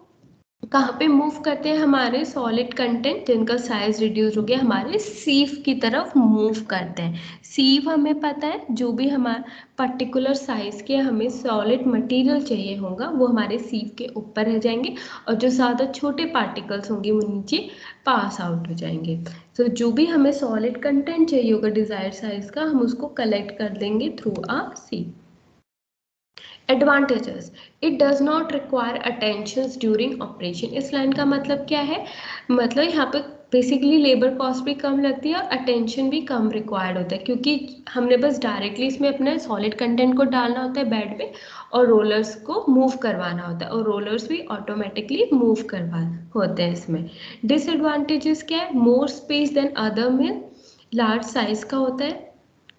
कहाँ पे मूव करते हैं, हमारे सॉलिड कंटेंट जिनका साइज रिड्यूस हो गया, हमारे सीव की तरफ मूव करते हैं। सीव हमें पता है, जो भी हमारा पर्टिकुलर साइज के हमें सॉलिड मटेरियल चाहिए होगा, वो हमारे सीव के ऊपर रह जाएंगे, और जो ज़्यादा छोटे पार्टिकल्स होंगे वो नीचे पास आउट हो जाएंगे। तो जो भी हमें सॉलिड कंटेंट चाहिए होगा डिजायर्ड साइज का, हम उसको कलेक्ट कर देंगे through a sieve. Advantages, it does not require attention during operation. इस लाइन का मतलब क्या है, मतलब यहाँ पे बेसिकली लेबर कॉस्ट भी कम लगती है और अटेंशन भी कम रिक्वायर्ड होता है, क्योंकि हमने बस डायरेक्टली इसमें अपने सॉलिड कंटेंट को डालना होता है बेड पे, और रोलर्स को मूव करवाना होता है, और रोलर्स भी ऑटोमेटिकली मूव करवा होते हैं इसमें। डिसएडवांटेजेस क्या है, मोर स्पेस देन अदर में, लार्ज साइज का होता है,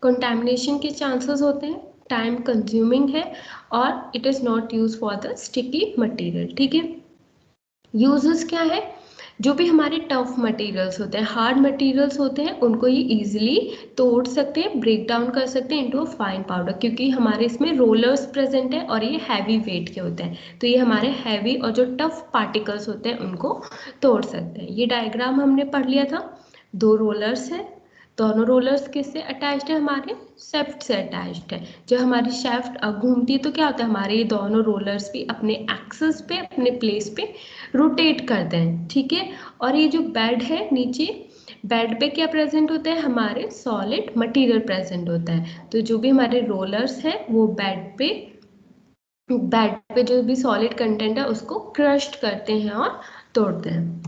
कंटेमिनेशन के चांसेस होते हैं, टाइम कंज्यूमिंग है, और it is not use for the sticky material, ठीक है। यूजेस क्या है, जो भी हमारे टफ मटेरियल्स होते हैं, हार्ड मटेरियल्स होते हैं, उनको ये इजीली तोड़ सकते हैं, ब्रेक डाउन कर सकते हैं इनटू फाइन पाउडर, क्योंकि हमारे इसमें रोलर्स प्रेजेंट है और ये हैवी वेट के होते हैं, तो ये हमारे हैवी और जो टफ पार्टिकल्स होते हैं उनको तोड़ सकते हैं। ये डायग्राम हमने पढ़ लिया था। 2 रोलर्स हैं, दोनों रोलर्स किससे अटैच्ड है, हमारे शेफ्ट से अटैच्ड है। जब हमारी शेफ्ट घूमती है तो क्या होता है, हमारे ये दोनों रोलर्स भी अपने एक्सिस पे, अपने प्लेस पे रोटेट करते हैं, ठीक है। और ये जो बेड है नीचे, बेड पे क्या प्रेजेंट होता है, हमारे सॉलिड मटेरियल प्रेजेंट होता है। तो जो भी हमारे रोलर्स हैं वो बेड पे जो भी सॉलिड कंटेंट है उसको क्रश्ड करते हैं और तोड़ते हैं।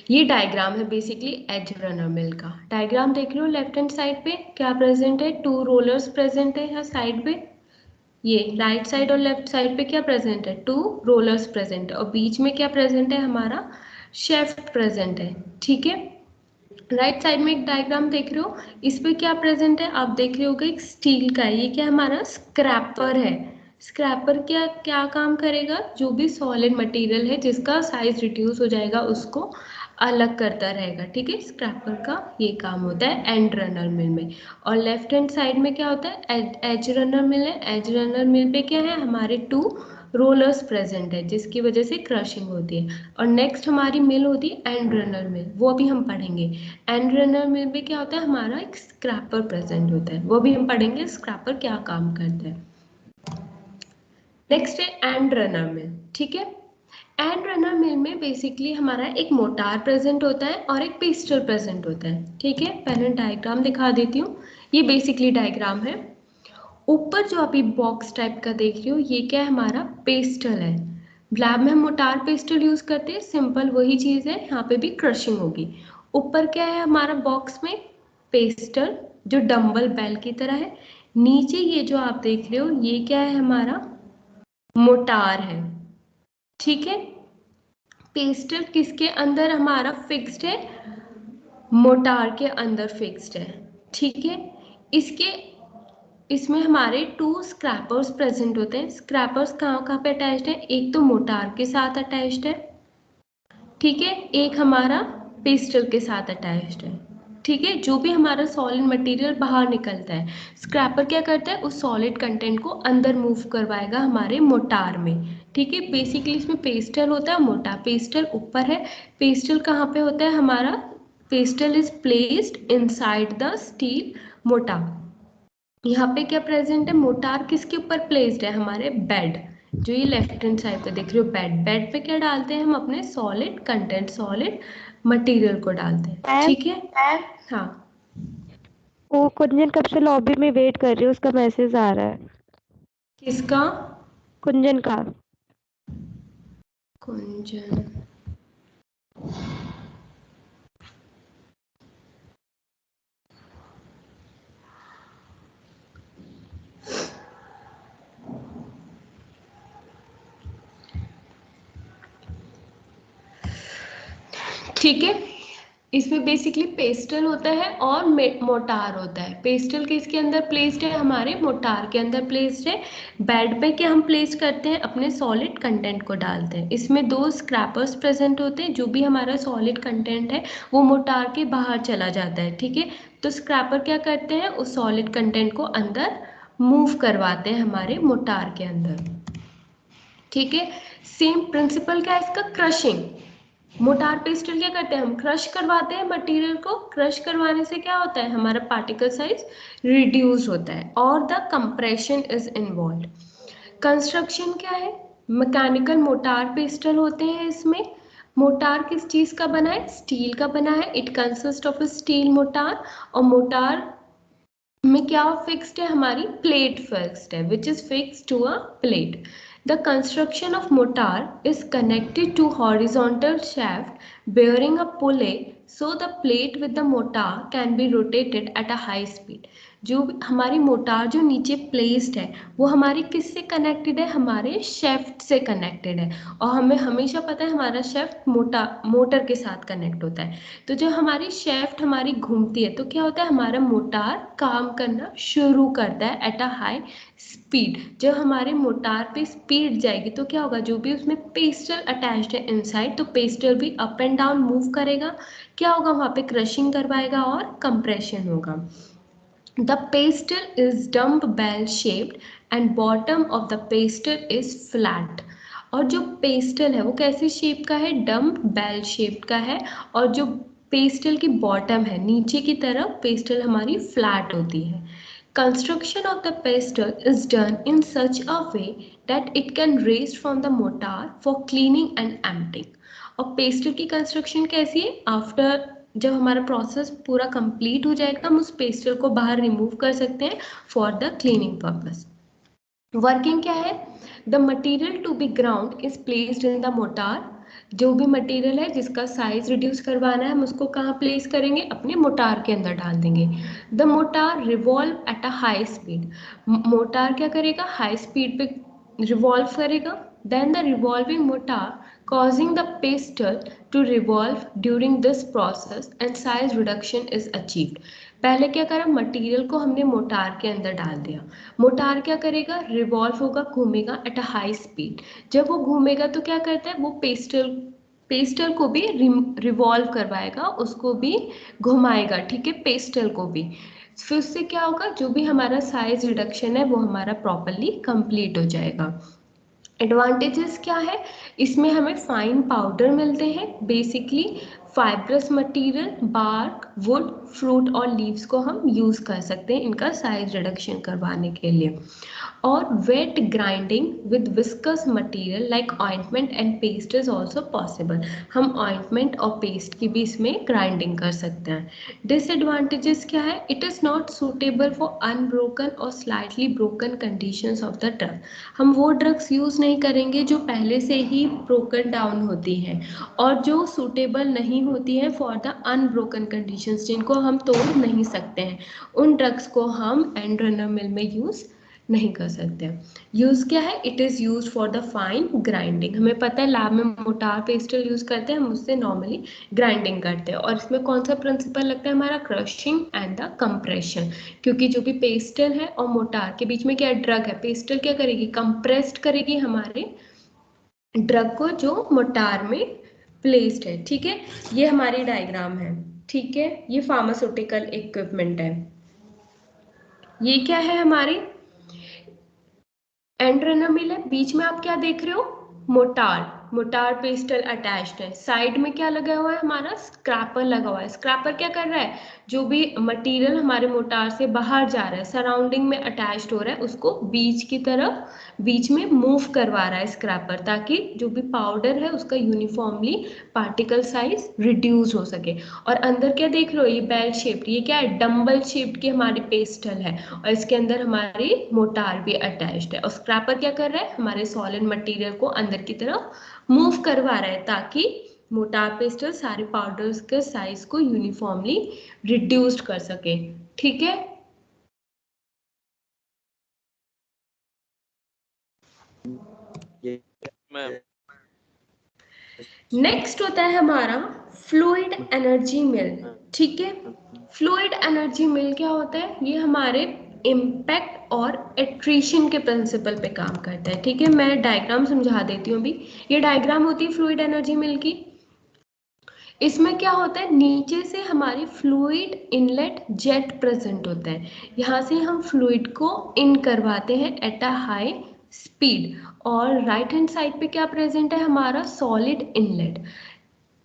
ये डायग्राम है बेसिकली एज रनर मिल का। डायग्राम देख रहे हो, लेफ्ट हैंड साइड पे क्या प्रेजेंट है, 2 रोलर्स प्रेजेंट है यहाँ साइड पे। ये राइट साइड और लेफ्ट साइड पे क्या प्रेजेंट है, 2 रोलर्स प्रेजेंट है, और बीच में क्या प्रेजेंट है, हमारा शेफ्ट प्रेजेंट है, ठीक है। राइट साइड में एक डायग्राम देख रहे हो, इस पे क्या प्रेजेंट है, आप देख रहे होगे एक स्टील का है, ये क्या हमारा स्क्रैपर है। स्क्रैपर क्या क्या काम करेगा, जो भी सॉलिड मटेरियल है जिसका साइज रिड्यूस हो जाएगा उसको अलग करता रहेगा, ठीक है। स्क्रैपर का ये काम होता है एंड रनर मिल में। और लेफ्ट हैंड साइड में क्या होता है, एज रनर मिल है। एज रनर मिल पे क्या है, हमारे 2 रोलर्स प्रेजेंट है जिसकी वजह से क्रशिंग होती है। और नेक्स्ट हमारी मिल होती है एंड रनर मिल, वो अभी हम पढ़ेंगे। एंड रनर मिल में क्या होता है, हमारा एक स्क्रैपर प्रेजेंट होता है, वो भी हम पढ़ेंगे स्क्रैपर क्या काम करता है। नेक्स्ट है एंड रनर मिल, ठीक है। एंड रनर मिल में बेसिकली हमारा एक मोटार प्रेजेंट होता है और एक पेस्टल प्रेजेंट होता है, ठीक है। पहले डायग्राम दिखा देती हूँ, ये बेसिकली डायग्राम है। ऊपर जो अभी बॉक्स टाइप का देख रही हो, ये क्या है, हमारा पेस्टल है। लैब में हम मोटार पेस्टल यूज करते हैं, सिंपल वही चीज है, यहाँ पे भी क्रशिंग होगी। ऊपर क्या है हमारा बॉक्स में, पेस्टल जो डंबल बेल की तरह है। नीचे ये जो आप देख रहे हो ये क्या है, हमारा मोटार है, ठीक है। पेस्टल किसके अंदर हमारा फिक्स्ड है, मोटार के अंदर फिक्स्ड है, ठीक है। इसमें हमारे 2 स्क्रैपर्स प्रेजेंट होते हैं। स्क्रैपर्स कहाँ कहाँ पे अटैच्ड है, एक तो मोटार के साथ अटैच्ड है, ठीक है, एक हमारा पेस्टल के साथ अटैच्ड है, ठीक है। जो भी हमारा सॉलिड मटेरियल बाहर निकलता है, स्क्रैपर क्या करता है, उस सॉलिड कंटेंट को अंदर मूव करवाएगा हमारे मोटार में, ठीक है। बेसिकली इसमें पेस्टल होता है, मोटार पेस्टल ऊपर है। पेस्टल कहाँ पे होता है हमारा, pastel is placed inside the steel motor. यहाँ पे क्या प्रेजेंट है, मोटार किसके ऊपर प्लेस्ड है, हमारे बेड, जो ये लेफ्ट हैंड साइड पे देख रहे हो बेड। बेड पे क्या डालते हैं हम, अपने सॉलिड कंटेंट, सॉलिड मटेरियल को डालते हैं, ठीक है। हाँ, वो कुंजन कब से लॉबी में वेट कर रही है, उसका मैसेज आ रहा है। किसका, कुंजन का। कुंजन, ठीक है। इसमें बेसिकली पेस्टल होता है और मोटार होता है। पेस्टल किसके अंदर प्लेस्ड है, हमारे मोटार के अंदर प्लेस्ड है। बेड पे क्या हम प्लेस करते हैं, अपने सॉलिड कंटेंट को डालते हैं। इसमें 2 स्क्रैपर्स प्रेजेंट होते हैं, जो भी हमारा सॉलिड कंटेंट है वो मोटार के बाहर चला जाता है, ठीक है। तो स्क्रैपर क्या करते हैं, उस सॉलिड कंटेंट को अंदर मूव करवाते हैं हमारे मोटार के अंदर, ठीक है। सेम प्रिंसिपल क्या है इसका, क्रशिंग। मोटार पेस्टल क्या करते हैं, हम क्रश करवाते हैं मटेरियल को। क्रश करवाने से क्या होता है, हमारा पार्टिकल साइज रिड्यूस होता है और the compression is involve. Construction क्या है, मैकेनिकल मोटार पेस्टल होते हैं। इसमें मोटार किस चीज का बना है, स्टील का बना है। It consist of a steel mortar, और मोटार में क्या फिक्स्ड है, हमारी प्लेट फिक्स्ड है, which is fixed to a plate. The construction of mortar is connected to horizontal shaft bearing a pulley, so the plate with the mortar can be rotated at a high speed. जो हमारी motor जो नीचे placed है वो हमारी किससे connected है, हमारे शेफ्ट से कनेक्टेड है। और हमें हमेशा पता है हमारा शेफ्ट मोटर के साथ कनेक्ट होता है। तो जब हमारी शेफ्ट हमारी घूमती है तो क्या होता है, हमारा मोटार काम करना शुरू करता है एट अ हाई स्पीड। जब हमारे मोटार पे स्पीड जाएगी तो क्या होगा, जो भी उसमें पेस्टल अटैच्ड है इनसाइड, तो पेस्टल भी अप एंड डाउन मूव करेगा। क्या होगा, वहाँ पे क्रशिंग करवाएगा और कंप्रेशन होगा। The pastel is dumb bell shaped and bottom of the pastel is flat। और जो पेस्टल है वो कैसे शेप का है, डम्ब बेल शेप्ड का है। और जो पेस्टल की बॉटम है नीचे की तरफ पेस्टल हमारी फ्लैट होती है। Construction of the pestle is done in such a way that it can raise from the mortar for cleaning and emptying। और पेस्टल की कंस्ट्रक्शन कैसी है, आफ्टर जब हमारा प्रोसेस पूरा कंप्लीट हो जाएगा हम उस पेस्टल को बाहर रिमूव कर सकते हैं for the cleaning purpose. Working क्या है, the material to be ground is placed in the mortar. जो भी मटेरियल है जिसका साइज रिड्यूस करवाना है हम उसको कहाँ प्लेस करेंगे, अपने मोटार के अंदर डाल देंगे। The mortar revolve at a high speed. Mortar क्या करेगा, हाई स्पीड पे रिवॉल्व करेगा। Then the revolving mortar causing the pestle to revolve during this process and size reduction is achieved। पहले क्या करा, मटेरियल को हमने मोटार के अंदर डाल दिया। मोटार क्या करेगा, रिवॉल्व होगा, घूमेगा एट अ हाई स्पीड। जब वो घूमेगा तो क्या करता है, वो पेस्टल को भी रिवॉल्व करवाएगा, उसको भी घुमाएगा, ठीक है, पेस्टल को भी। फिर उससे क्या होगा, जो भी हमारा साइज रिडक्शन है वो हमारा प्रॉपरली कंप्लीट हो जाएगा। एडवांटेजेस क्या है, इसमें हमें फाइन पाउडर मिलते हैं, basically fibrous material, bark, wood, fruit और लीव्स को हम यूज़ कर सकते हैं इनका साइज रिडक्शन करवाने के लिए। और wet grinding with viscous material like ointment and paste is also possible. हम ऑइंटमेंट और पेस्ट की भी इसमें ग्राइंडिंग कर सकते हैं। डिसएडवांटेजेस क्या है, it is not suitable for unbroken और slightly broken conditions of the drug. हम वो ड्रग्स यूज़ नहीं करेंगे जो पहले से ही ब्रोकन डाउन होती हैं और जो सूटेबल नहीं होती हैं फॉर द अनब्रोकन कंडीशंस, जिनको हम तोड़ नहीं सकते हैं, उन ड्रग्स को हम एंड्रोनमिल में यूज़ नहीं कर सकते। यूज़ क्या है, it is use for the fine grinding. हमें पता है लैब में मोटार पेस्टल यूज़ करते हैं, हम उससे नॉर्मली ग्राइंडिंग करते हैं। और इसमें कौन सा प्रिंसिपल लगता है हमारा, क्रशिंग एंड द कंप्रेशन। क्योंकि जो भी पेस्टल है और मोटार के बीच में क्या ड्रग है, पेस्टल क्या करेगी, कंप्रेस्ड करेगी हमारे ड्रग को जो मोटार में प्लेस्ड है, ठीक है। ये हमारी डायग्राम है, ठीक है, ये फार्मास्यूटिकल इक्विपमेंट है। ये क्या है, हमारी एंड्रोनमिल है। बीच में आप क्या देख रहे हो, मोटार, मोटार पेस्टल अटैच्ड है। साइड में क्या लगा हुआ है, हमारा स्क्रैपर लगा हुआ है। स्क्रैपर क्या कर रहा है, जो भी मटेरियल हमारे मोटार से बाहर जा रहा है, सराउंडिंग में अटैच्ड हो रहा है, उसको बीच की तरफ बीच में मूव करवा रहा है स्क्रैपर, ताकि जो भी पाउडर है उसका यूनिफॉर्मली पार्टिकल साइज रिड्यूस हो सके। और अंदर क्या देख रहे हो, ये बेल शेप्ड, ये क्या है, डम्बल शेप्ड की हमारी पेस्टल है और इसके अंदर हमारी मोटार भी अटैच्ड है। और स्क्रैपर क्या कर रहा है, हमारे सॉलिड मटेरियल को अंदर की तरफ मूव करवा रहा है ताकि मोटार पेस्टल सारे पाउडर्स के साइज को यूनिफॉर्मली रिड्यूस्ड कर सके, ठीक है। नेक्स्ट होता है हमारा फ्लूइड एनर्जी मिल, ठीक है। फ्लूइड एनर्जी मिल क्या होता है, ये हमारे इम्पैक्ट और एट्रीशन के प्रिंसिपल पे काम करता है, ठीक है। मैं डायग्राम समझा देती हूँ अभी। ये डायग्राम होती है फ्लूइड एनर्जी मिल की। इसमें क्या होता है, नीचे से हमारी फ्लूइड इनलेट जेट प्रेजेंट होता है। यहाँ से हम फ्लूइड को इन करवाते हैं एट अ हाई स्पीड। और राइट हैंड साइड पे क्या प्रेजेंट है, हमारा सॉलिड इनलेट।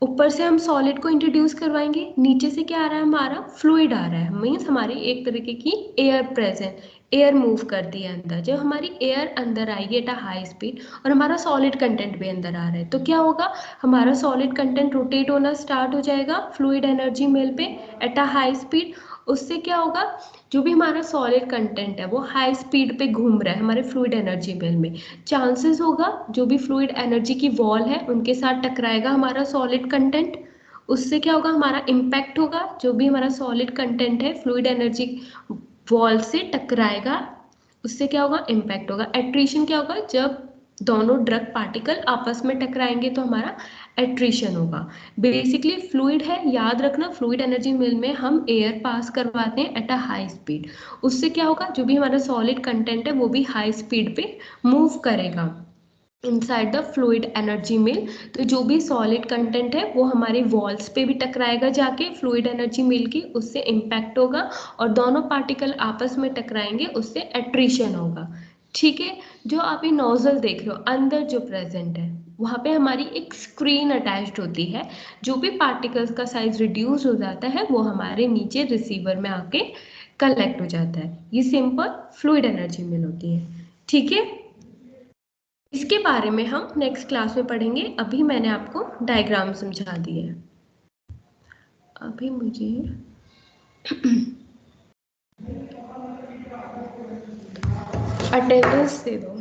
ऊपर से हम सॉलिड को इंट्रोड्यूस करवाएंगे, नीचे से क्या आ रहा है, हमारा फ्लूइड आ रहा है, मीन्स हमारी एक तरीके की एयर प्रेजेंट, एयर मूव करती है अंदर। जब हमारी एयर अंदर आएगी एट अ हाई स्पीड और हमारा सॉलिड कंटेंट भी अंदर आ रहा है, तो क्या होगा, हमारा सॉलिड कंटेंट रोटेट होना स्टार्ट हो जाएगा फ्लूइड एनर्जी मिल पे एट अ हाई स्पीड। उससे क्या होगा, जो भी हमारा सॉलिड कंटेंट है वो हाई स्पीड पे घूम रहा है हमारे फ्लूइड एनर्जी मिल में। चांसेस होगा जो भी फ्लूइड एनर्जी की वॉल है उनके साथ टकराएगा हमारा सॉलिड कंटेंट। उससे क्या होगा, हमारा इम्पैक्ट होगा, जो भी हमारा सॉलिड कंटेंट है फ्लूइड एनर्जी वॉल से टकराएगा, उससे क्या होगा, इम्पैक्ट होगा। एट्रीशन क्या होगा, जब दोनों ड्रग पार्टिकल आपस में टकराएंगे तो हमारा एट्रीशन होगा। बेसिकली फ्लूइड है, याद रखना, फ्लूइड एनर्जी मिल में हम एयर पास करवाते हैं एट अ हाई स्पीड। उससे क्या होगा, जो भी हमारा सॉलिड कंटेंट है वो भी हाई स्पीड पे मूव करेगा इनसाइड द फ्लूइड एनर्जी मिल। तो जो भी सॉलिड कंटेंट है वो हमारे वॉल्स पे भी टकराएगा जाके फ्लूइड एनर्जी मिल की, उससे इम्पैक्ट होगा और दोनों पार्टिकल आपस में टकराएंगे, उससे एट्रीशन होगा। ठीक है, जो आप ये नोजल देख रहे हो अंदर जो प्रेजेंट है वहाँ पे हमारी एक स्क्रीन अटैच्ड होती है। जो भी पार्टिकल्स का साइज रिड्यूस हो जाता है वो हमारे नीचे रिसीवर में आके कलेक्ट हो जाता है। ये सिंपल फ्लूइड एनर्जी मिल होती है। ठीक है, इसके बारे में हम नेक्स्ट क्लास में पढ़ेंगे। अभी मैंने आपको डायग्राम समझा दिया है। अभी मुझे अटेंडेंस दे दो।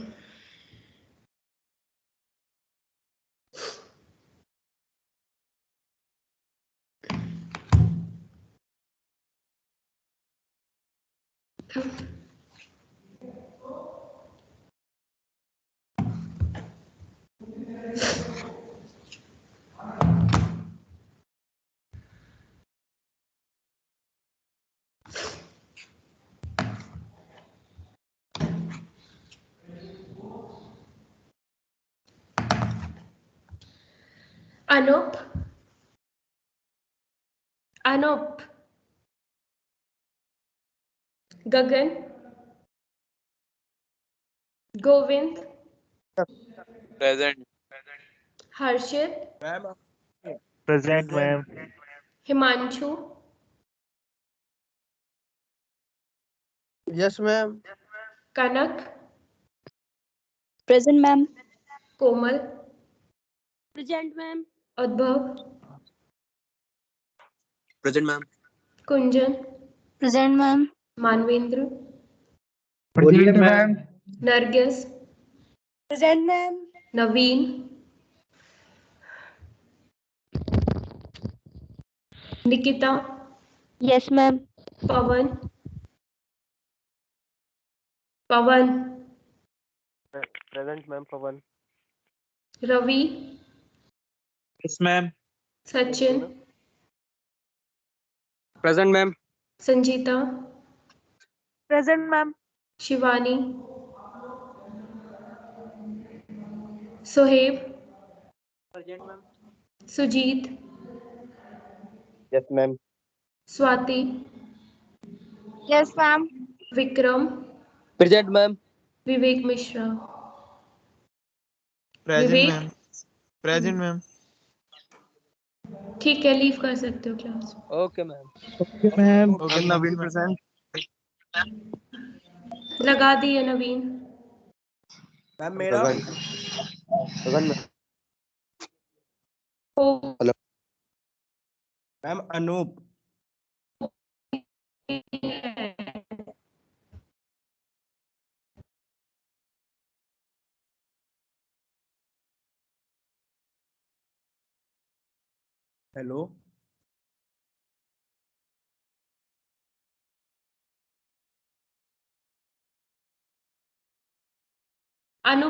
Anup, Anup, Gagan, Govind, present. Harshit, ma'am present ma'am. Himanshu, yes ma'am. Kanak, present ma'am. Komal, present ma'am. Udbhav, present ma'am. Kunjan, present ma'am. Manvendra, present ma'am. Nargis, present ma'am. Naveen, Nikita, yes ma'am. Pawan, Pawan, present ma'am Pawan. Ravi, yes ma'am. Sachin, present ma'am. Sanjeeta, present ma'am. Shivani, Soheb, present ma'am. Sujit, yes ma'am. Swati, yes ma'am. Vikram, present ma'am. Vivek Mishra, present Vivek. Ma'am. Present ma'am. ठीक है, leave कर सकते हो class. Okay ma'am. Ma'am okay Naveen present. लगा दिए Naveen. Ma'am मेरा Gagan ma'am. हो hello ma'am. Anup. Hello Anu,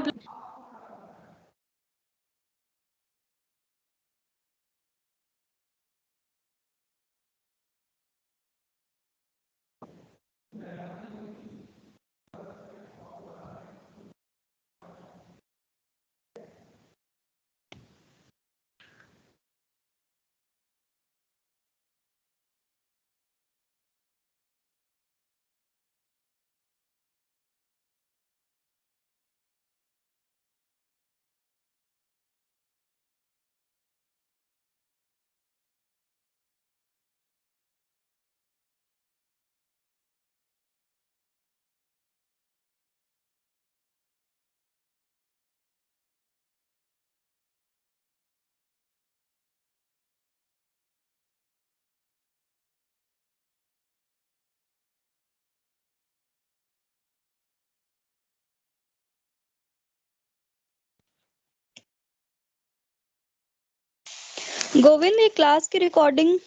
Govind, ये क्लास की रिकॉर्डिंग